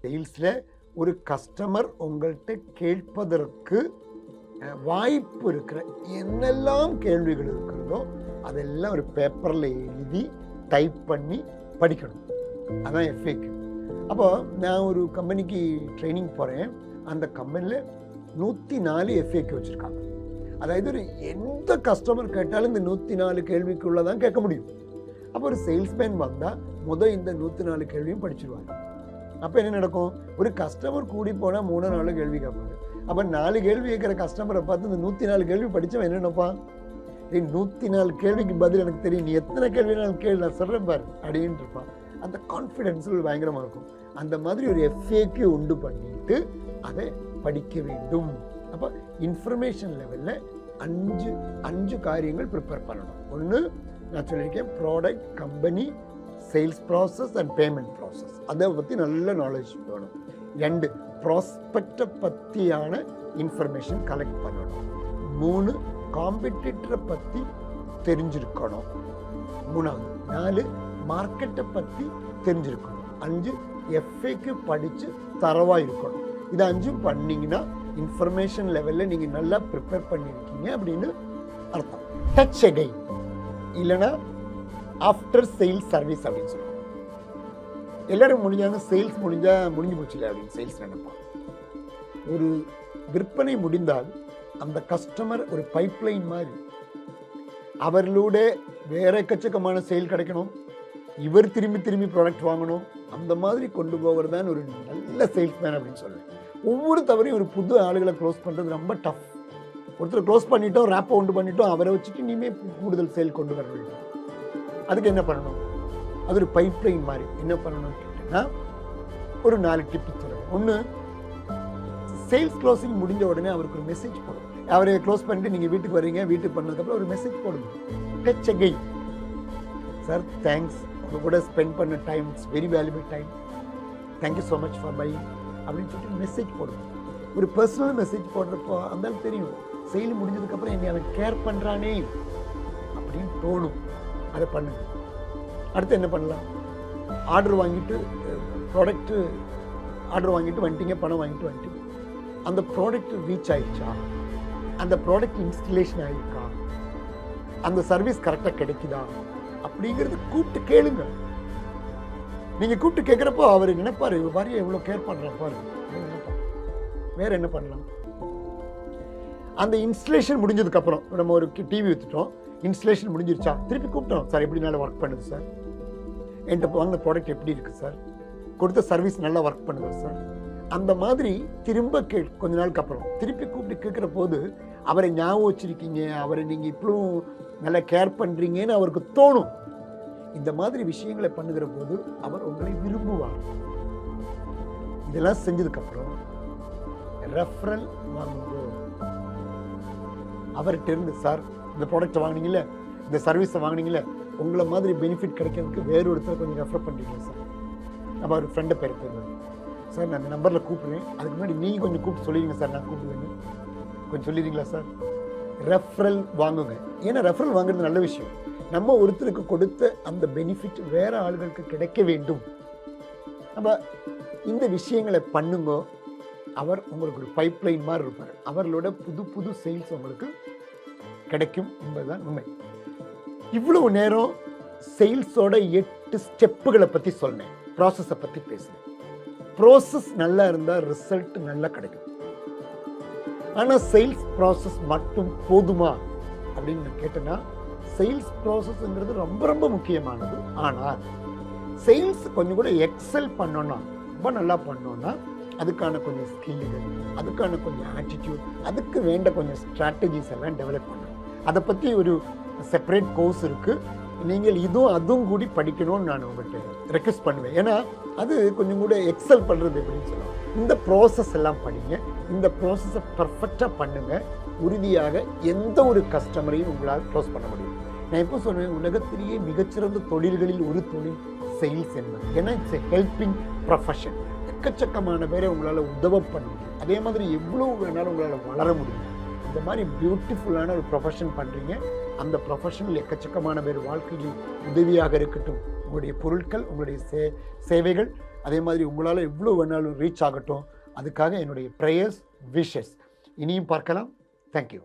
சேல்ஸில் ஒரு கஸ்டமர் உங்கள்கிட்ட கேட்பதற்கு வாய்ப்பு இருக்கிற என்னெல்லாம் கேள்விகள் இருக்கிறதோ அதெல்லாம் ஒரு பேப்பரில் எழுதி டைப் பண்ணி படிக்கணும். அதான் எஃப்ஏக்யூ. அப்போ நான் ஒரு கம்பெனிக்கு ட்ரைனிங் போகிறேன். அந்த கம்பெனியில் 104 எஃப்ஏக்யூ வச்சுருக்காங்க. அதாவது ஒரு எந்த கஸ்டமர் கேட்டாலும் இந்த 104 கேள்விக்குள்ளே தான் கேட்க முடியும். அப்போ ஒரு சேல்ஸ்மேன் வந்தால் இந்த 104 கேள்வியும் படிச்சிருவாங்க. அப்போ என்ன நடக்கும்? ஒரு கஸ்டமர் கூடி போனால் 3-4 கேள்வி கேட்பாங்க. அப்போ 4 கேள்வி கேட்குற கஸ்டமரை பார்த்து இந்த 104 கேள்வி படித்தவன் என்ன நினைப்பான்? 104 கேள்விக்கு பதில் எனக்கு தெரியும், நீ எத்தனை கேள்வினாலும் கேள்வி நான் சொல்கிறேன் பாரு அப்படின்னு இருப்பான். அந்த கான்ஃபிடென்ஸ் பயங்கரமாக இருக்கும். அந்த மாதிரி ஒரு எஃப்ஏக்யூ உண்டு பண்ணிட்டு அதை படிக்க வேண்டும். அப்போ இன்ஃபர்மேஷன் லெவலில் 5 காரியங்கள் ப்ரிப்பேர் பண்ணணும். ஒன்று நான் சொல்லியிருக்கேன், product, company, sales process and payment process. அதை பற்றி நல்ல நாலேஜ் வேணும். 2 ப்ராஸ்பெக்டை பற்றியான இன்ஃபர்மேஷன் கலெக்ட் பண்ணணும். 3 காம்படிட்டரை பற்றி தெரிஞ்சிருக்கணும். 4 மார்க்கெட்டை பற்றி தெரிஞ்சிருக்கணும். 5 எஃப்ஏக்கு படித்து தரவாக இருக்கணும். இது 5 பண்ணிங்கன்னா இன்ஃபர்மேஷன் லெவலில் நீங்கள் நல்லா ப்ரிப்பேர் பண்ணியிருக்கீங்க அப்படின்னு அர்த்தம். டச் அகைன் இல்லைன்னா ஆஃப்டர் சேல்ஸ் சர்வீஸ் அப்படின்னு சொல்லுவாங்க. எல்லாரும் முடிஞ்சாங்க சேல்ஸ் முடிஞ்சு போச்சு இல்லை அப்படின்னு சேல்ஸ் நினைப்பாங்க. ஒரு விற்பனை முடிந்தால் அந்த கஸ்டமர் ஒரு பைப்லைன் மாதிரி, அவர்களோட வேற எக்கச்சக்கமான சேல் கிடைக்கணும், இவர் திரும்பி ப்ராடக்ட் வாங்கணும், அந்த மாதிரி கொண்டு போகிறது தான் ஒரு நல்ல சேல்ஸ்மேன் அப்படின்னு சொல்லுவேன். ஒவ்வொரு தவறையும் ஒரு புது ஆளுகளை க்ளோஸ் பண்ணுறது ரொம்ப டஃப். ஒருத்தர் க்ளோஸ் பண்ணிட்டோம், ரேப்பை உண்டு பண்ணிட்டோம், அவரை வச்சுட்டு இனிமேல் கூடுதல் சேல் கொண்டு வர வேண்டும். அதுக்கு என்ன பண்ணணும்? அது ஒரு பைப்லைன் மாதிரி. என்ன பண்ணணும்னு கேட்டீங்கன்னா ஒரு 4 டிப்ஸ் சொல்லுவேன். 1, சேல்ஸ் க்ளோசிங் முடிஞ்ச உடனே அவருக்கு ஒரு மெசேஜ் போடும். அவரை க்ளோஸ் பண்ணிட்டு நீங்கள் வீட்டுக்கு வரீங்க, வீட்டுக்கு பண்ணதுக்கப்புறம் ஒரு மெசேஜ் போடுங்க. டச் அகைன், சார் தேங்க்ஸ், உங்கள் கூட ஸ்பெண்ட் பண்ண time, it's very valuable time, thank you so much for buying அப்படின்னு சொல்லிட்டு மெசேஜ் போடுங்க. ஒரு பர்சனல் மெசேஜ் போடுறப்போ அந்த தெரியும் சேல் முடிஞ்சதுக்கப்புறம் என்னை அவன் கேர் பண்ணுறானே அப்படின்னு தோணும். அதை பண்ணுங்க. அடுத்து என்ன பண்ணலாம்? ஆர்டர் வாங்கிட்டு ப்ராடக்ட்டு ஆர்டர் வாங்கிட்டு வந்துட்டீங்க, பணம் வாங்கிட்டு வந்துட்டீங்க. அந்த ப்ராடக்ட் ரீச் ஆகிடுச்சா, அந்த ப்ராடக்ட் இன்ஸ்டலேஷன் ஆகிருக்கா, அந்த சர்வீஸ் கரெக்டாக கிடைக்குதா அப்படிங்கிறது கூப்பிட்டு கேளுங்க. நீங்கள் கூப்பிட்டு கேட்குறப்போ அவர் நினைப்பார், பாரு எவ்வளோ கேர் பண்ணுறாரு பாரு. வேற என்ன பண்ணலாம்? அந்த இன்ஸ்டலேஷன் முடிஞ்சதுக்கப்புறம் நம்ம ஒரு டிவி விற்றுட்டோம், இன்ஸ்டலேஷன் முடிஞ்சிருச்சா, திருப்பி கூப்பிட்டோம், சார் எப்படி நல்லா ஒர்க் பண்ணுது சார், என்கிட்ட வாங்கின ப்ராடக்ட் எப்படி இருக்குது சார், கொடுத்த சர்வீஸ் நல்லா ஒர்க் பண்ணுது சார். அந்த மாதிரி திரும்ப கொஞ்ச நாளுக்கு அப்புறம் திருப்பி கூப்பிட்டு கேட்குற போது அவரை ஞாபகம் வச்சிருக்கீங்க, அவரை நீங்கள் இப்பவும் நல்லா கேர் பண்ணுறீங்கன்னு அவருக்கு தோணும். இந்த மாதிரி விஷயங்களை பண்ணுகிற போது அவர் உங்களை விரும்புவார். இதெல்லாம் செஞ்சதுக்கப்புறம் ரெஃபரல் வாங்குங்க. அவர்கிட்ட இருந்து, சார் இந்த ப்ராடக்ட்டை வாங்கினீங்களே, இந்த சர்வீஸை வாங்கினீங்களே, உங்களை மாதிரி பெனிஃபிட் கிடைக்கிறதுக்கு வேறு ஒருத்தர் கொஞ்சம் ரெஃபர் பண்ணுறீங்களா சார்? அப்போ அவர் ஃப்ரெண்டை பேர் தெரியும், சார் நான் அந்த நம்பரில் கூப்பிடுவேன், அதுக்கு முன்னாடி நீங்கள் கொஞ்சம் கூப்பிட்டு சொல்லிடுங்க சார், நான் கூப்பிடுவேன்னு கொஞ்சம் சொல்லிடுறீங்களா சார்? ரெஃபரல் வாங்குங்க. ஏன்னா ரெஃபரல் வாங்குறது நல்ல விஷயம். நம்ம ஒருத்தருக்கு கொடுத்த அந்த பெனிஃபிட் வேற ஆளுகளுக்கு கிடைக்க வேண்டும். நம்ம இந்த விஷயங்களை பண்ணுங்க. அவர் உங்களுக்கு ஒரு பைப்லைன் மாதிரி இருப்பார். அவர்களோட புது சேல்ஸ் உங்களுக்கு கிடைக்கும் என்பதுதான் உண்மை. இவ்வளவு நேரம் சேல்ஸோட 8 ஸ்டெப்புகளை பற்றி சொன்னேன், ப்ராசஸை பற்றி பேசினேன். ப்ராசஸ் நல்லா இருந்தால் ரிசல்ட் நல்லா கிடைக்கும். ஆனால் சேல்ஸ் ப்ராசஸ் மட்டும் போதுமா அப்படின்னு நான் கேட்டேன்னா, சேல்ஸ் ப்ராசஸ்ங்கிறது ரொம்ப ரொம்ப முக்கியமானது. ஆனால் சேல்ஸ் கொஞ்சம் கூட எக்ஸல் பண்ணோன்னா, ரொம்ப நல்லா பண்ணோன்னா, அதுக்கான கொஞ்சம் ஸ்கில்லுகள், அதுக்கான கொஞ்சம் ஆட்டிடியூட், அதுக்கு வேண்ட கொஞ்சம் ஸ்ட்ராட்டஜிஸ் எல்லாம் டெவலப் பண்ணணும். அதை பற்றி ஒரு செப்பரேட் கோர்ஸ் இருக்குது. நீங்கள் அதுவும் கூடி படிக்கணும்னு நான் உங்கள்கிட்ட ரெக்வெஸ்ட் பண்ணுவேன். ஏன்னா அது கொஞ்சம் கூட எக்ஸல் பண்ணுறது எப்படின்னு சொல்லுவாங்க. இந்த ப்ராசஸ் எல்லாம் படிங்க. இந்த ப்ராசஸை பர்ஃபெக்டாக பண்ணுங்கள். உறுதியாக எந்த ஒரு கஸ்டமரையும் உங்களால் க்ளோஸ் பண்ண முடியும். நான் எப்போ சொல்லுவேன், உலகத்திலேயே மிகச்சிறந்த தொழில்களில் ஒரு தொழில் சேல்ஸ் என்பது. ஏன்னா இட்ஸ் எ ஹெல்பிங் ப்ரொஃபஷன். எக்கச்சக்கமான பேரை உங்களால் உதவ பண்ண முடியும். அதே மாதிரி எவ்வளோ வேணாலும் உங்களால் வளர முடியும். இந்த மாதிரி பியூட்டிஃபுல்லான ஒரு ப்ரொஃபஷன் பண்ணுறீங்க. அந்த ப்ரொஃபஷனல் எக்கச்சக்கமான பேர் வாழ்க்கையில் உதவியாக இருக்கட்டும். உங்களுடைய பொருட்கள், உங்களுடைய சேவைகள், அதே மாதிரி உங்களால் எவ்வளோ வேணாலும் ரீச் ஆகட்டும். அதுக்காக என்னுடைய ப்ரேயர்ஸ், விஷஸ். இனியும் பார்க்கலாம். தேங்க்யூ.